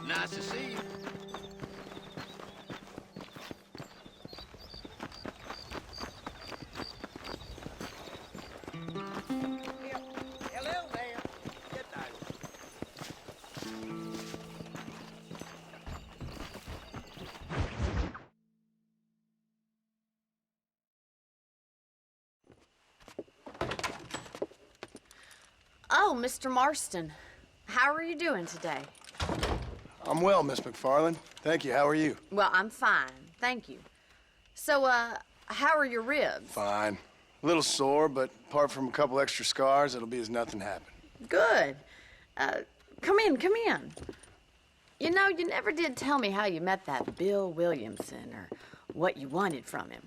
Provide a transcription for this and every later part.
Nice to see you. Hello there. Good night. Oh, Mr. Marston. How are you doing today? I'm well, Miss McFarland. Thank you. How are you? Well, I'm fine. Thank you. So, how are your ribs? Fine. A little sore, but apart from a couple extra scars, it'll be as nothing happened. Good. Come in, come in. You know, you never did tell me how you met that Bill Williamson or what you wanted from him.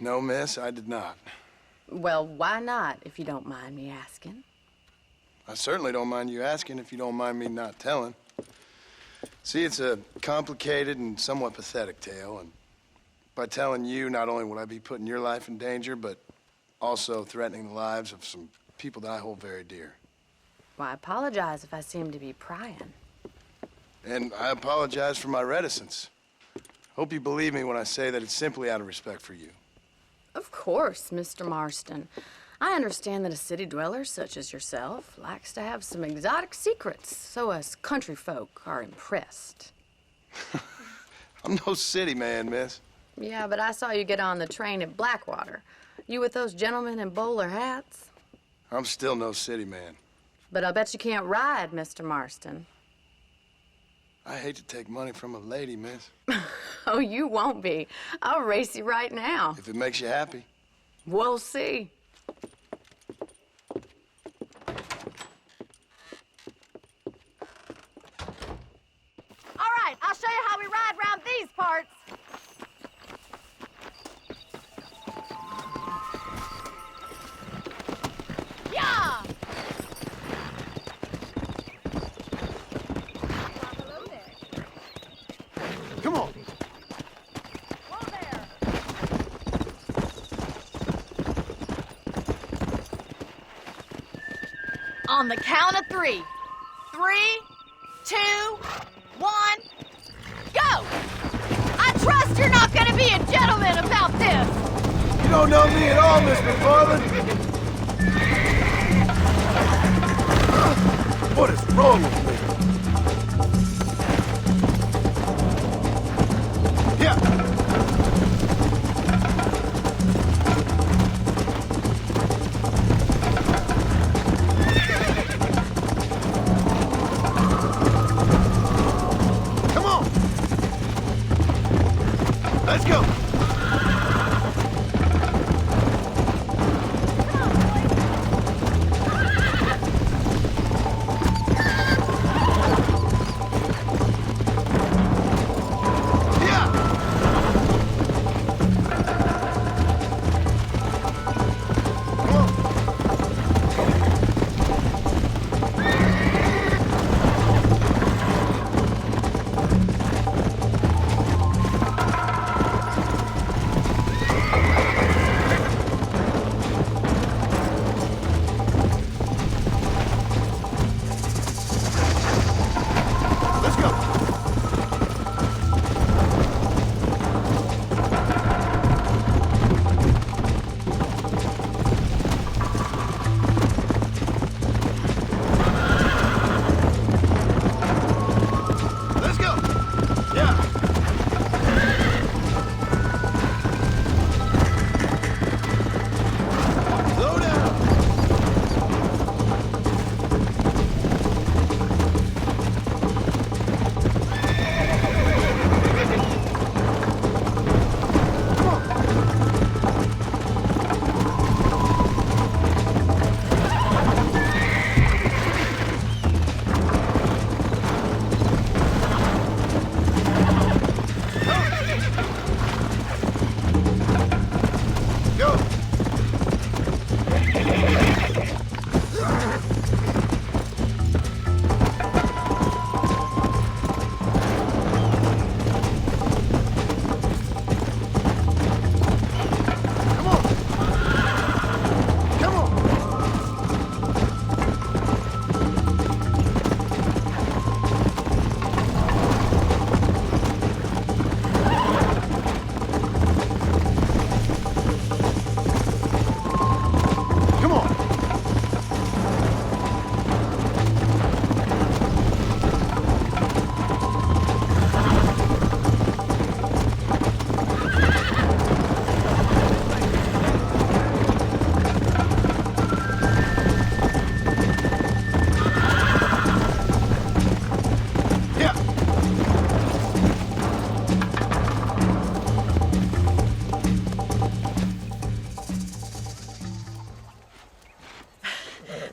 No, miss, I did not. Well, why not, if you don't mind me asking? I certainly don't mind you asking if you don't mind me not telling. See, it's a complicated and somewhat pathetic tale, and by telling you, not only will I be putting your life in danger, but also threatening the lives of some people that I hold very dear. Well, I apologize if I seem to be prying. And I apologize for my reticence. Hope you believe me when I say that it's simply out of respect for you. Of course, Mr. Marston. I understand that a city dweller such as yourself likes to have some exotic secrets, so us country folk are impressed. I'm no city man, miss. Yeah, but I saw you get on the train at Blackwater. You with those gentlemen in bowler hats? I'm still no city man. But I bet you can't ride, Mr. Marston. I hate to take money from a lady, miss. Oh, you won't be. I'll race you right now. If it makes you happy. We'll see. All right, I'll show you how we ride around these parts. Yeah! Come on. Whoa there! On the count of 3. 3, 2, 1, go! I trust you're not gonna be a gentleman about this! You don't know me at all, Miss McFarland. What is wrong with me? Yeah. Come on. Let's go.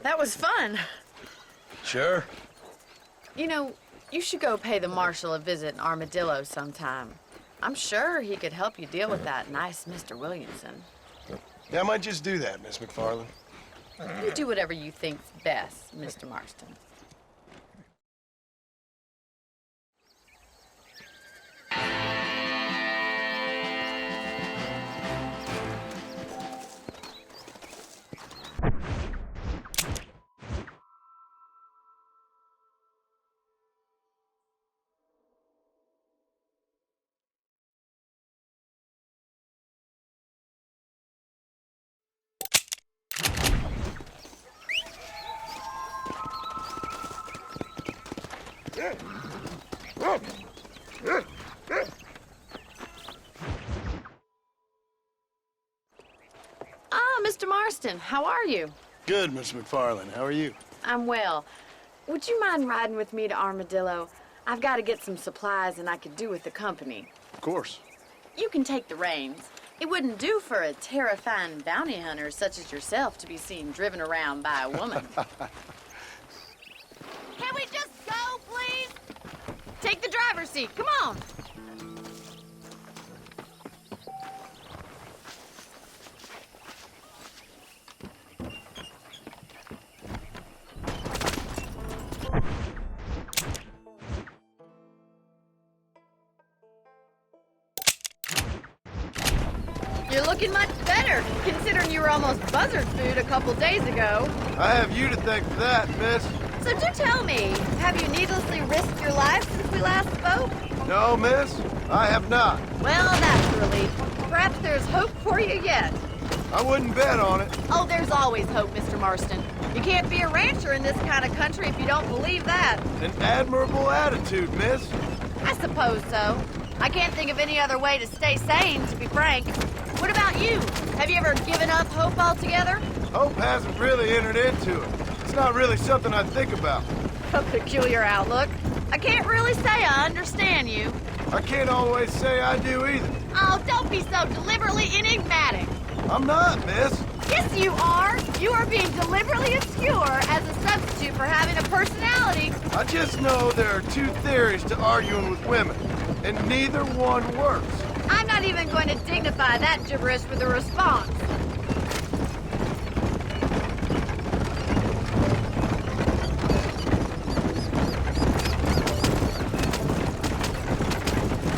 That was fun. Sure. You know, you should go pay the marshal a visit in Armadillo sometime. I'm sure he could help you deal with that nice Mr. Williamson. Yeah, I might just do that, Miss McFarland. You do whatever you think's best, Mr. Marston. Ah, Mr. Marston, how are you? Good, Miss McFarland. How are you? I'm well. Would you mind riding with me to Armadillo? I've got to get some supplies and I could do with the company. Of course. You can take the reins. It wouldn't do for a terrifying bounty hunter such as yourself to be seen driven around by a woman. Can we just go, please? Take the driver's seat. Come on. You're looking much better, considering you were almost buzzard food a couple days ago. I have you to thank for that, miss. So do tell me, have you needlessly risked your life since we last spoke? No, miss, I have not. Well, that's a relief. Perhaps there's hope for you yet. I wouldn't bet on it. Oh, there's always hope, Mr. Marston. You can't be a rancher in this kind of country if you don't believe that. An admirable attitude, miss. I suppose so. I can't think of any other way to stay sane, to be frank. What about you? Have you ever given up hope altogether? Hope hasn't really entered into it. It's not really something I think about. A peculiar outlook. I can't really say I understand you. I can't always say I do either. Oh, don't be so deliberately enigmatic. I'm not, miss. Yes, you are. You are being deliberately obscure as a substitute for having a personality. I just know there are two theories to arguing with women, and neither one works. I'm not even going to dignify that gibberish with a response.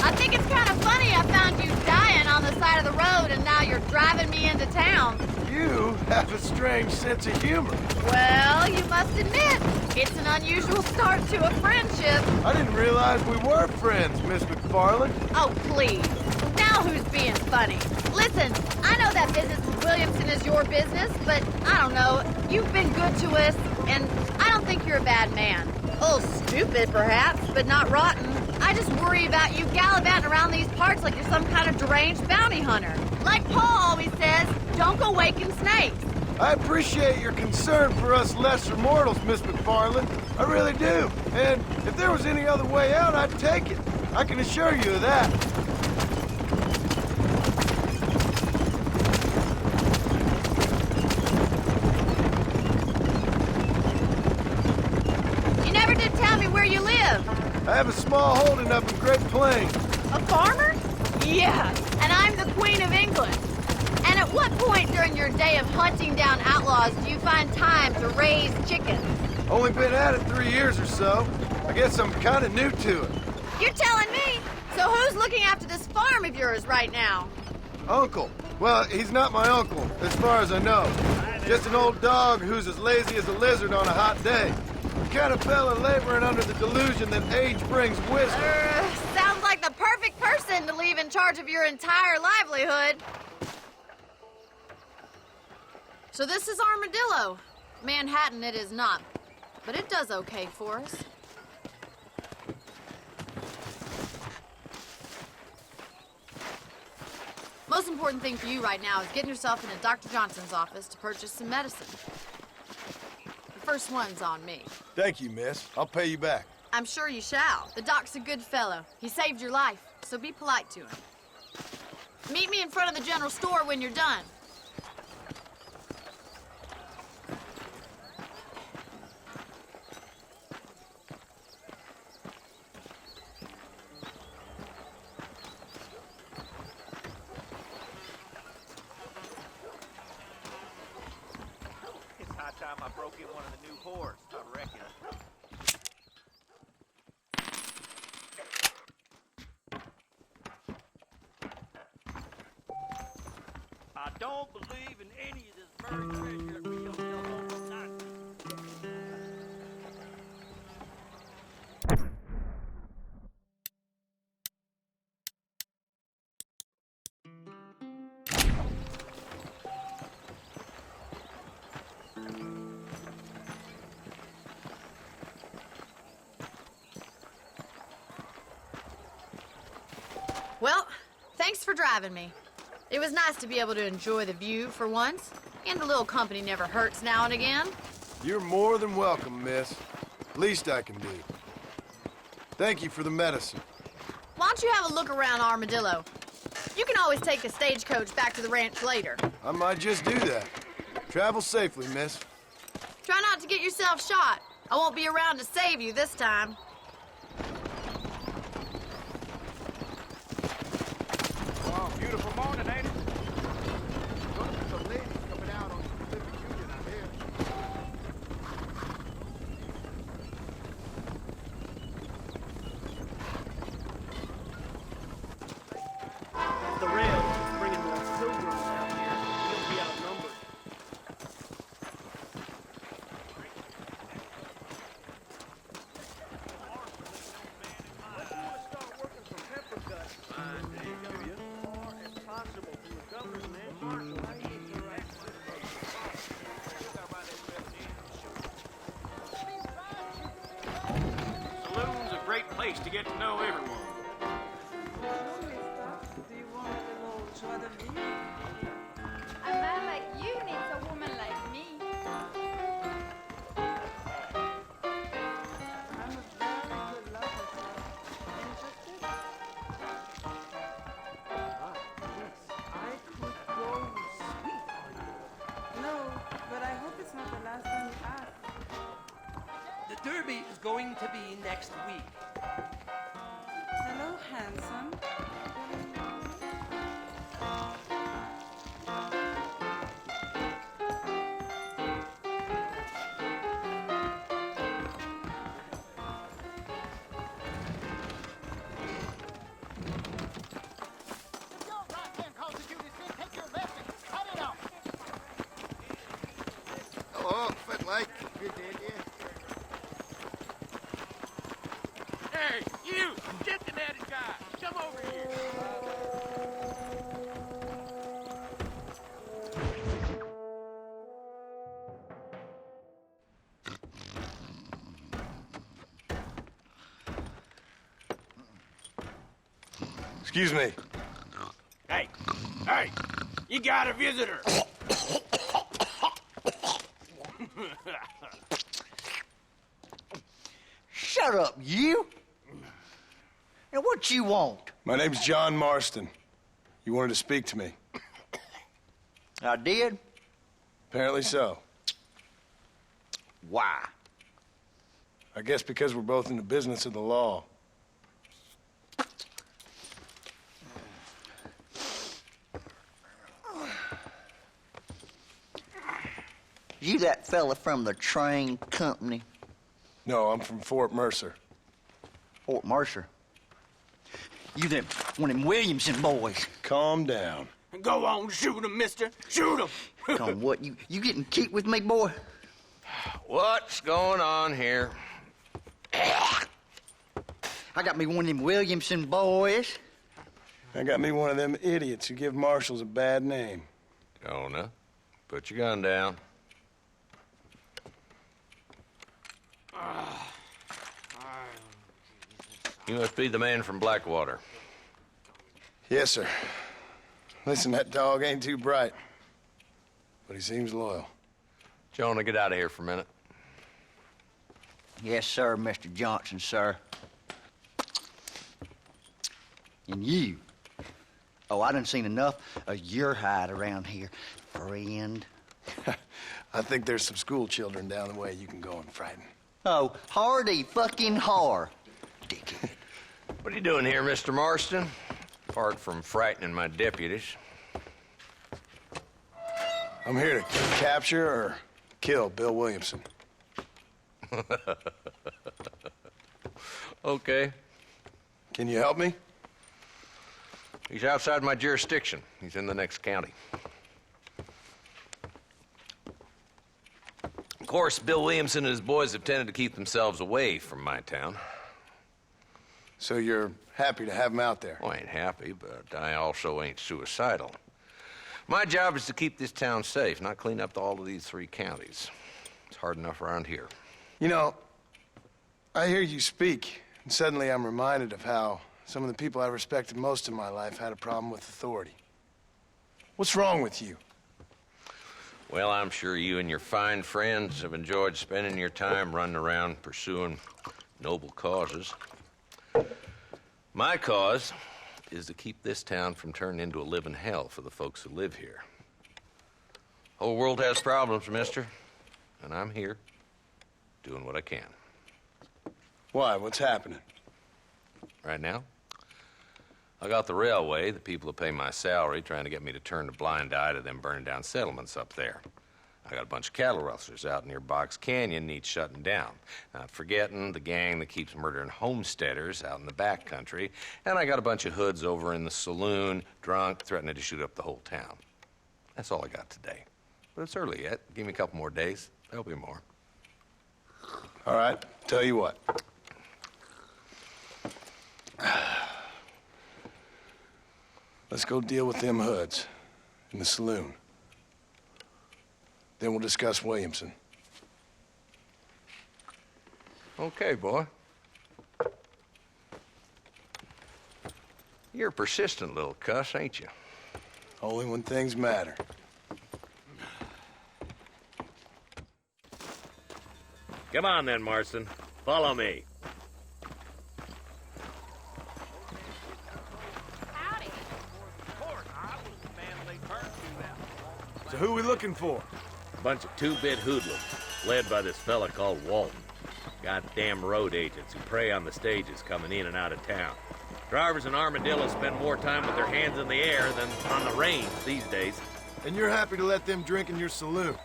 I think it's kind of funny I found you dying on the side of the road and now you're driving me into town. You have a strange sense of humor. Well, you must admit, it's an unusual start to a friendship. I didn't realize we were friends, Miss McFarland. Oh, please. Now who's being funny? Listen, I know that business with Williamson is your business, but I don't know. You've been good to us, and I don't think you're a bad man. A little stupid, perhaps, but not rotten. I just worry about you gallivanting around these parts like you're some kind of deranged bounty hunter. Like Paul always says, don't go waking snakes. I appreciate your concern for us lesser mortals, Miss McFarland. I really do. And if there was any other way out, I'd take it. I can assure you of that. You never did tell me where you live. I have a small holding up in Great Plains. A farmer? Yeah, and I'm the Queen of England. And at what point during your day of hunting down outlaws do you find time to raise chickens? Only been at it 3 years or so. I guess I'm kind of new to it. You're telling me? So who's looking after this farm of yours right now? Uncle. Well, he's not my uncle, as far as I know. Just an old dog who's as lazy as a lizard on a hot day. The kind of fella laboring under the delusion that age brings wisdom. Sounds like the perfect person to leave in charge of your entire livelihood. So this is Armadillo. Manhattan it is not, but it does okay for us. Most important thing for you right now is getting yourself into Dr. Johnson's office to purchase some medicine. The first one's on me. Thank you, miss. I'll pay you back. I'm sure you shall. The doc's a good fellow. He saved your life, so be polite to him. Meet me in front of the general store when you're done. about time I broke in one of the new whores, I reckon. I don't believe in any of this buried treasure that Rio del Hondo not. Well, thanks for driving me. It was nice to be able to enjoy the view for once, and a little company never hurts now and again. You're more than welcome, miss. Least I can do. Thank you for the medicine. Why don't you have a look around Armadillo? You can always take the stagecoach back to the ranch later. I might just do that. Travel safely, miss. Try not to get yourself shot. I won't be around to save you this time. Oh, beautiful morning, ain't it? Gonna be some ladies coming out on the Pacific Union, I hear. If the rail keeps bringing more pilgrims out here, we'll be outnumbered. Saloon's a great place to get to know everyone. A man like you needs a woman like me. I'm a very good lover, sir. Interested? Yes, I could go sweet on you. No, but I hope it's not the last time you ask. The Derby is going to be next week. Hello, handsome. Hello, Fit Lake. Good day, dear. Hey, you! Cincinnati guy! Come over here! Excuse me. Hey! Hey! You got a visitor! Shut up, you! And what you want? My name's John Marston. You wanted to speak to me. I did? Apparently so. Why? I guess because we're both in the business of the law. You that fella from the train company, No, I'm from Fort Mercer. Fort Mercer? You them one of them Williamson boys. Calm down. Go on, shoot him, mister! Shoot him! Come on, what, you getting kicked with me, boy? What's going on here? I got me one of them Williamson boys. I got me one of them idiots who give marshals a bad name. Jonah, put your gun down. You must be the man from Blackwater. Yes, sir. Listen, that dog ain't too bright, but he seems loyal. Jonah, get out of here for a minute. Yes, sir, Mr. Johnson, sir. And you. Oh, I done seen enough of your hide around here, friend. I think there's some school children down the way you can go and frighten. Oh, hardy fucking har. Dickhead. What are you doing here, Mr. Marston? Apart from frightening my deputies. I'm here to capture or kill Bill Williamson. Okay. Can you help me? He's outside my jurisdiction. He's in the next county. Of course, Bill Williamson and his boys have tended to keep themselves away from my town. So you're happy to have him out there? Well, I ain't happy, but I also ain't suicidal. My job is to keep this town safe, not clean up all of these 3 counties. It's hard enough around here. You know, I hear you speak, and suddenly I'm reminded of how some of the people I respected most in my life had a problem with authority. What's wrong with you? Well, I'm sure you and your fine friends have enjoyed spending your time running around pursuing noble causes. My cause is to keep this town from turning into a living hell for the folks who live here. Whole world has problems, mister, and I'm here doing what I can. Why? What's happening? Right now, I got the railway, the people who pay my salary, trying to get me to turn a blind eye to them burning down settlements up there. I got a bunch of cattle rustlers out near Box Canyon needs shutting down. Not forgetting the gang that keeps murdering homesteaders out in the back country. And I got a bunch of hoods over in the saloon, drunk, threatening to shoot up the whole town. That's all I got today. But it's early yet. Give me a couple more days. There'll be more. All right, tell you what. Let's go deal with them hoods in the saloon. Then we'll discuss Williamson. Okay, boy. You're a persistent little cuss, ain't you? Only when things matter. Come on then, Marston. Follow me. Howdy. So who are we looking for? Bunch of 2-bit hoodlums, led by this fella called Walton. Goddamn road agents who prey on the stages coming in and out of town. Drivers in Armadillo spend more time with their hands in the air than on the reins these days. And you're happy to let them drink in your saloon?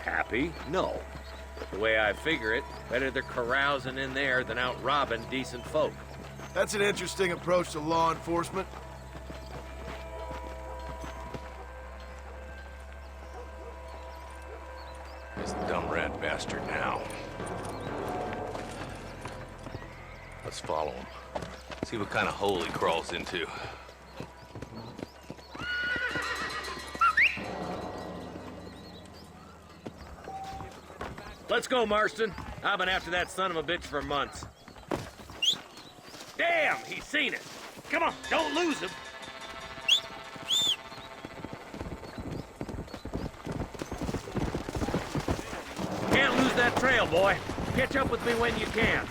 Happy? No. But the way I figure it, better they're carousing in there than out robbing decent folk. That's an interesting approach to law enforcement. This dumb rat bastard now. Let's follow him. See what kind of hole he crawls into. Let's go, Marston. I've been after that son of a bitch for months. Damn, he's seen it. Come on, don't lose him. Can't lose that trail, boy. Catch up with me when you can.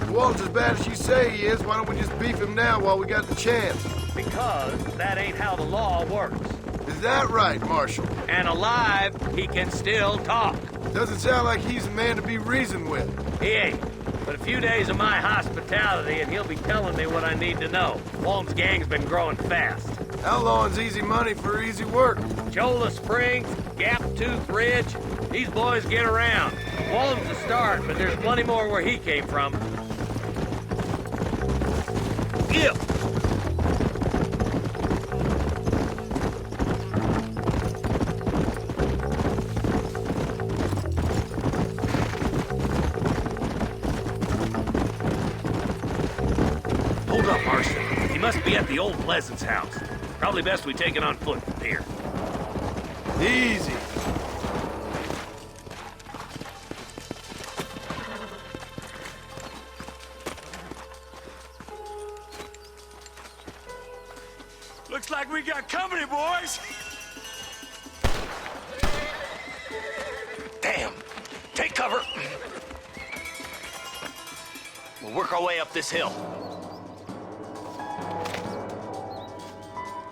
If Walton's as bad as you say he is, why don't we just beef him now while we got the chance? Because that ain't how the law works. Is that right, Marshal? And alive, he can still talk. Doesn't sound like he's a man to be reasoned with. He ain't. But a few days of my hospitality and he'll be telling me what I need to know. Walton's gang's been growing fast. Outlawing's easy money for easy work. Cholla Springs, Gap Tooth Ridge, these boys get around. Walton's the start, but there's plenty more where he came from. Give! Hold up, Marston. He must be at the old Pleasance house. Probably best we take it on foot from here. Easy. Looks like we got company, boys. Damn! Take cover! We'll work our way up this hill.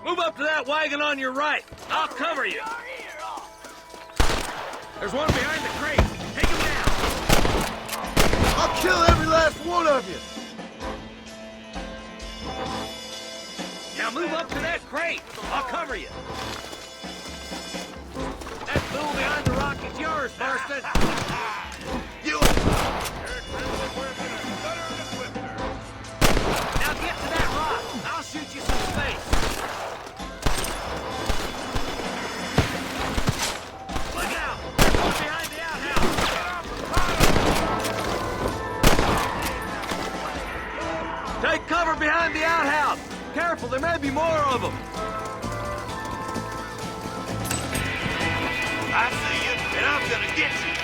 Move up to that wagon on your right. I'll cover you. There's one behind the crate. Take him down. I'll kill every last one of you. Now move up to that crate. I'll cover you. That fool behind the rock is yours, Marston. Now get to that rock. I'll shoot you some space. Look out! They're going behind the outhouse. Take cover behind the outhouse. Careful, there may be more of them. I see you, and I'm gonna get you.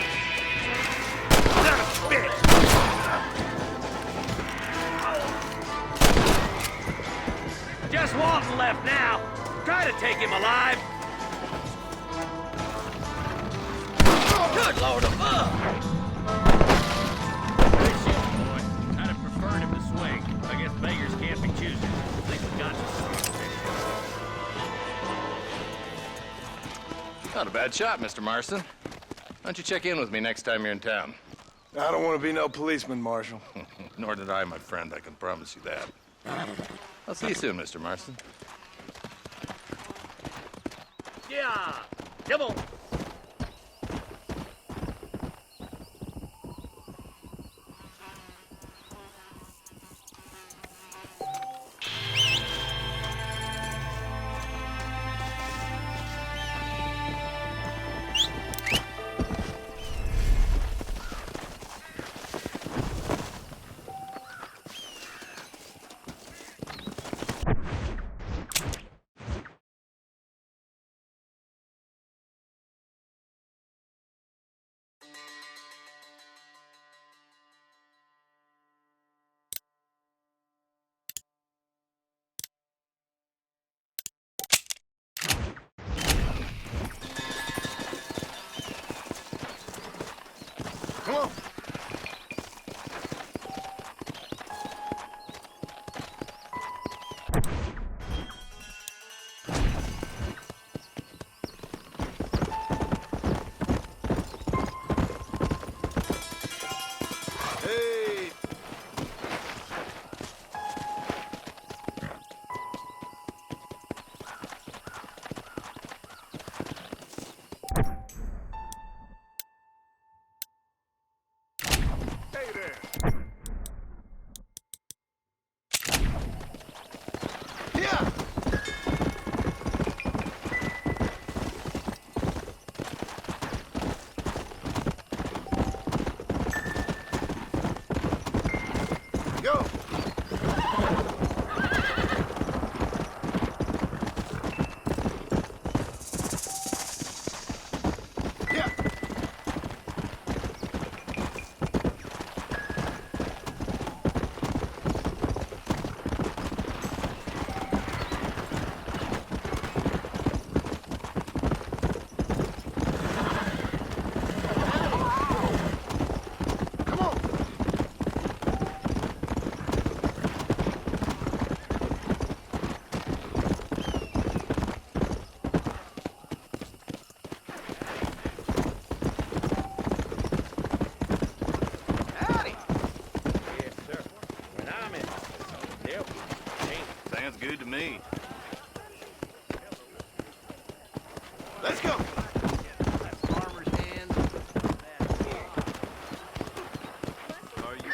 Son of a bitch! Just Walton left now. Try to take him alive. Good Lord above! Good shit, boy. I'd have preferred him to swing. I guess beggars can't be choosers. At least we got to Not a bad shot, Mr. Marston. Why don't you check in with me next time you're in town? I don't want to be no policeman, Marshal. Nor did I, my friend. I can promise you that. I'll see you soon, Mr. Marston. Yeah! Come on! Come on. Hey. Hey there. Yeah. Go. Yeah. Come on. Howdy! Yes, sir. When I'm in, they'll be Sounds good to me. Let's go. farmer's hands. Are you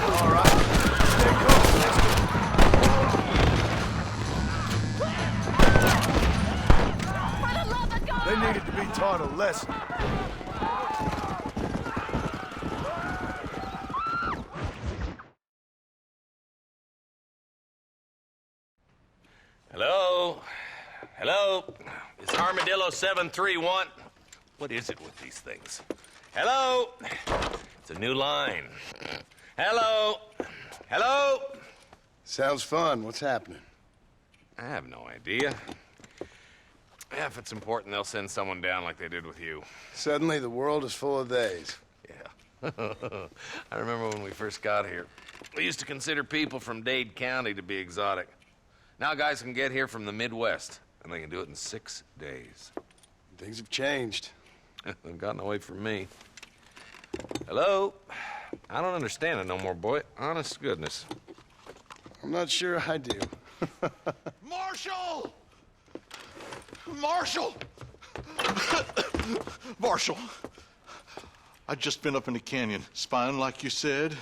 All right. Stay calm. Let's go. They needed to be taught a lesson. Hello? Hello? It's Armadillo 731. What is it with these things? Hello? It's a new line. Hello? Hello? Sounds fun. What's happening? I have no idea. Yeah, if it's important, they'll send someone down like they did with you. Suddenly, the world is full of theys. Yeah. I remember when we first got here. We used to consider people from Dade County to be exotic. Now guys can get here from the Midwest, and they can do it in 6 days. Things have changed. They've gotten away from me. Hello? I don't understand it no more, boy. Honest to goodness. I'm not sure I do. Marshall! Marshall! Marshall! I just been up in the canyon, spying like you said.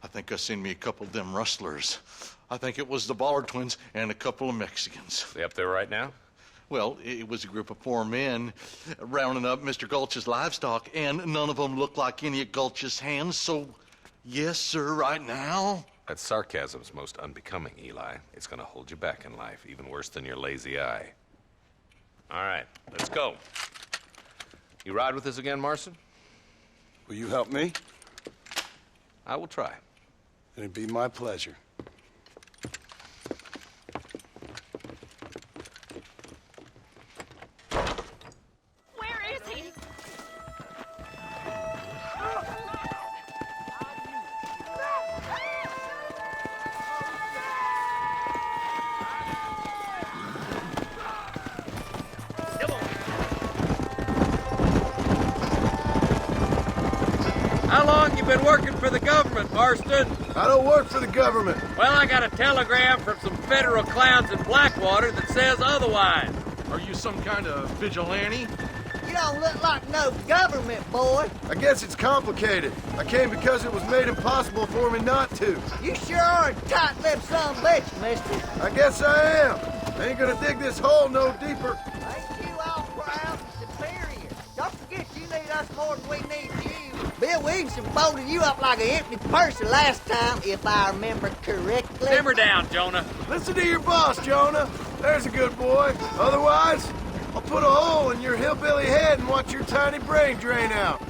I think I seen me a couple of them rustlers. I think it was the Ballard twins and a couple of Mexicans. They up there right now? Well, it was a group of 4 men rounding up Mr. Gulch's livestock, and none of them looked like any of Gulch's hands, so yes, sir, right now. That sarcasm's most unbecoming, Eli. It's gonna hold you back in life, even worse than your lazy eye. All right, let's go. You ride with us again, Marston? Will you help me? I will try. It'd be my pleasure. Where is he? How long you been working for the government, Marston? I don't work for the government. Well, I got a telegram from some federal clowns in Blackwater that says otherwise. Are you some kind of vigilante? You don't look like no government boy. I guess it's complicated. I came because it was made impossible for me not to. You sure are a tight-lipped son of a bitch, mister. I guess I am. I ain't gonna dig this hole no deeper. Ain't you all proud and superior? Don't forget you need us more than we need you. Bill Williamson folded you up like an empty purse the last time, if I remember correctly. Simmer down, Jonah. Listen to your boss, Jonah. There's a good boy. Otherwise, I'll put a hole in your hillbilly head and watch your tiny brain drain out.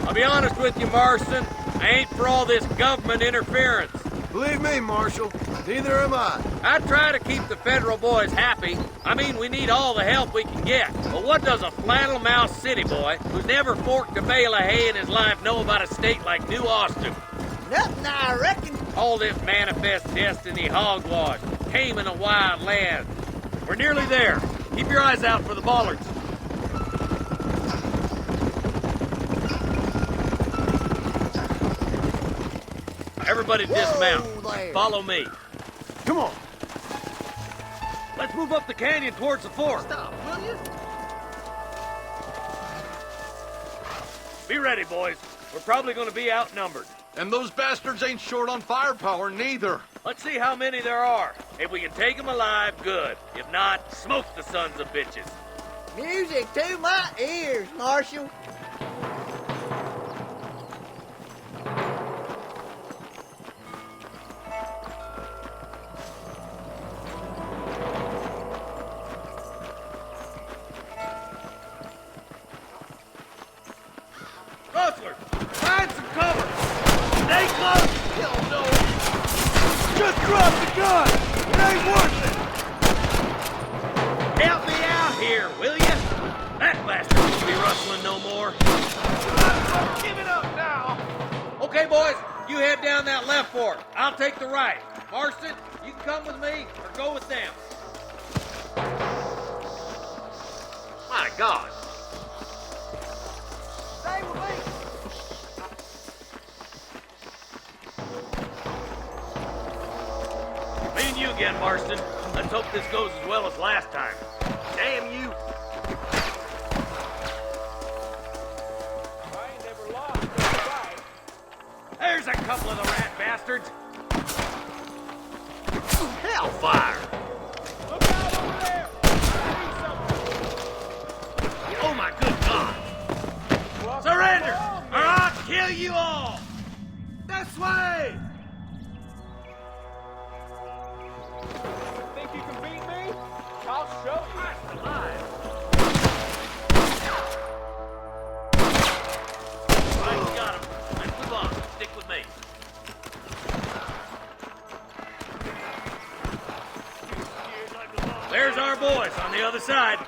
I'll be honest with you, Marston. I ain't for all this government interference. Believe me, Marshal, neither am I. I try to keep the federal boys happy. I mean, we need all the help we can get. But what does a flannel-mouthed city boy who's never forked a bale of hay in his life know about a state like New Austin? Nothing, I reckon. All this manifest destiny hogwash, taming a wild land. We're nearly there. Keep your eyes out for the Ballards. Everybody dismount. there. Follow me. Come on. Let's move up the canyon towards the fort. Stop, will you? Be ready, boys. We're probably going to be outnumbered. And those bastards ain't short on firepower, neither. Let's see how many there are. If we can take them alive, good. If not, smoke the sons of bitches. Music to my ears, Marshal. Rustlers, find some cover. Stay close. Hell no. Just drop the gun. It ain't worth it. Help me out here, will you? That bastard won't be rustling no more. Give it up now. Okay, boys, you head down that left fork. I'll take the right. Marston, you can come with me or go with them. My God. Stay with me. Me and you again, Marston. Let's hope this goes as well as last time. Damn you. I ain't never lost no fight. There's a couple of the rat bastards. Hellfire! Look out over there! I see something. Oh my good God! Walk Surrender, along, or I'll kill you all! This way! Think you can beat me? I'll show you. Alive! Right, got him. Let's move on. Stick with me. There's our boys on the other side.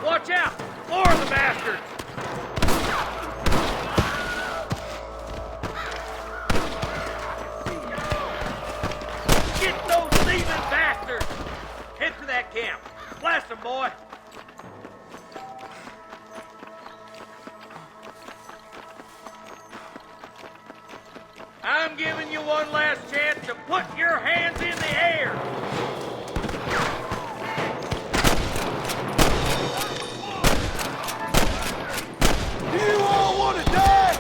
Watch out! More of the bastards! Get those thieving bastards! Head for that camp. Blast them, boy! I'm giving you one last chance to put your hands in the air! You all want to die?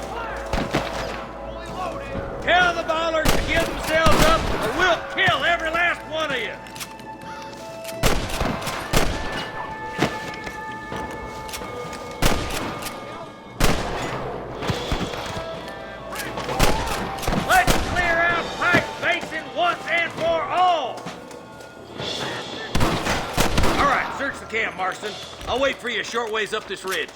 Tell the ballers to give themselves up, or we'll kill every last one of you! Let's clear out Pike Basin once and for all! All right, search the camp, Marston. I'll wait for you a short ways up this ridge.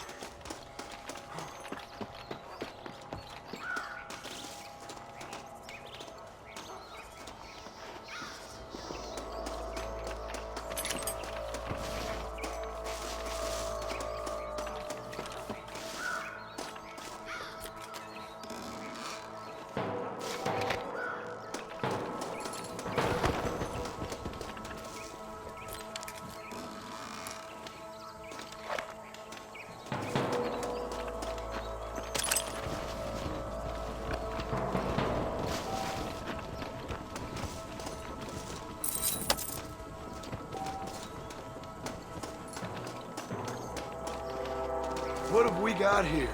What have we got here?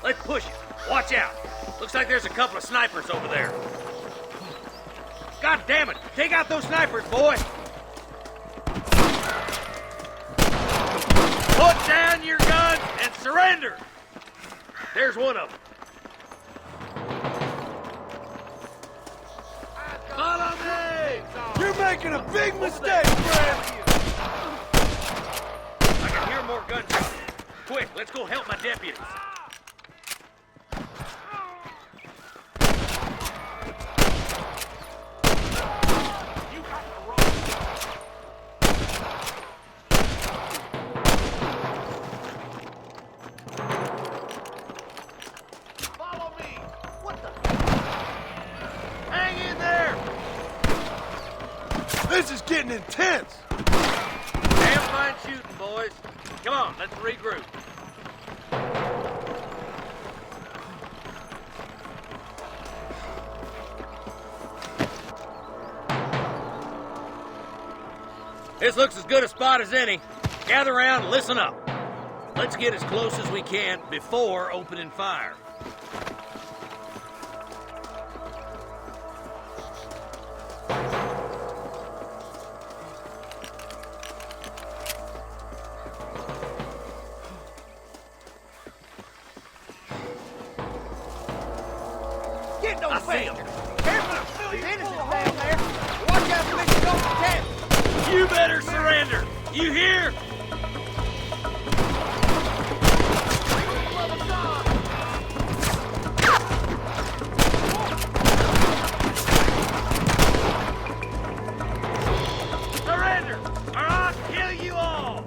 Let's push it. Watch out. Looks like there's a couple of snipers over there. God damn it! Take out those snipers, boy! Put down your guns and surrender! There's one of them. Follow me! You're making a big mistake, friend! I can hear more gunshots. Quick, let's go help my deputies. Follow me! What the? Hang in there! This is getting intense! Damn fine shooting, boys. Come on, let's regroup. This looks as good a spot as any. Gather around and listen up. Let's get as close as we can before opening fire. Get no I see faster! 'em. Careful! Innocent down there! Watch out for Mr. Don't attack! You better surrender. You hear? Surrender, or I'll kill you all.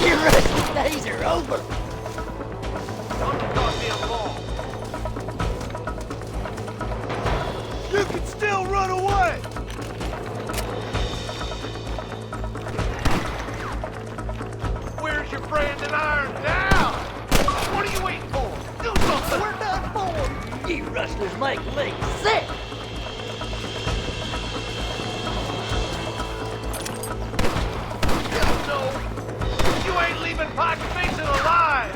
Your rusty days are over! Don't cause me a fall. You can still run away! Where's your friend in iron now? What are you waiting for? Do something! We're done for! You rustlers make me sick! No! You ain't leaving Pike Basin alive!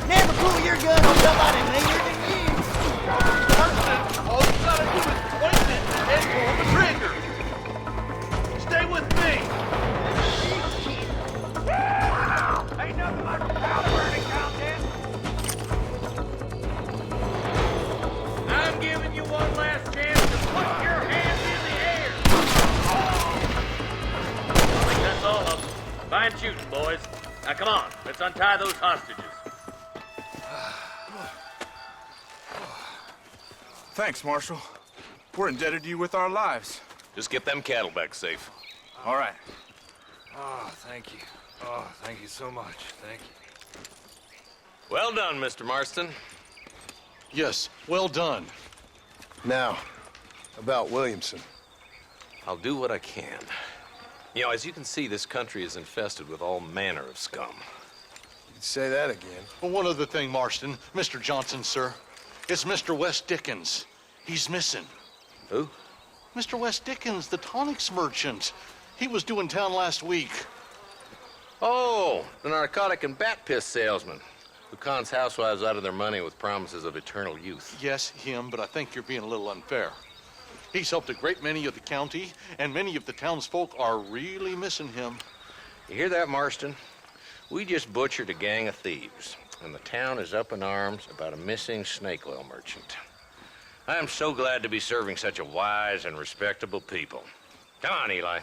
Never pull your gun on somebody meaner than you! Marston, all you gotta do is point it and pull the trigger! Stay with me! Ain't nothing like a powder burning contest! I'm giving you one last chance to put your hands in the air. I think that's all of them. shooting, boys. Now come on, let's untie those hostages. Thanks, Marshal. We're indebted to you with our lives. Just get them cattle back safe. All right. Oh, thank you. Oh, thank you so much. Thank you. Well done, Mr. Marston. Yes, well done. Now, about Williamson. I'll do what I can. You know, as you can see, this country is infested with all manner of scum. You could say that again. Well, one other thing, Marston. Mr. Johnson, sir. It's Mr. West Dickens. He's missing. Who? Mr. West Dickens, the tonics merchant. He was due in town last week. Oh, the narcotic and bat piss salesman who cons housewives out of their money with promises of eternal youth. Yes, him, but I think you're being a little unfair. He's helped a great many of the county, and many of the townsfolk are really missing him. You hear that, Marston? We just butchered a gang of thieves, and the town is up in arms about a missing snake oil merchant. I am so glad to be serving such a wise and respectable people. Come on, Eli.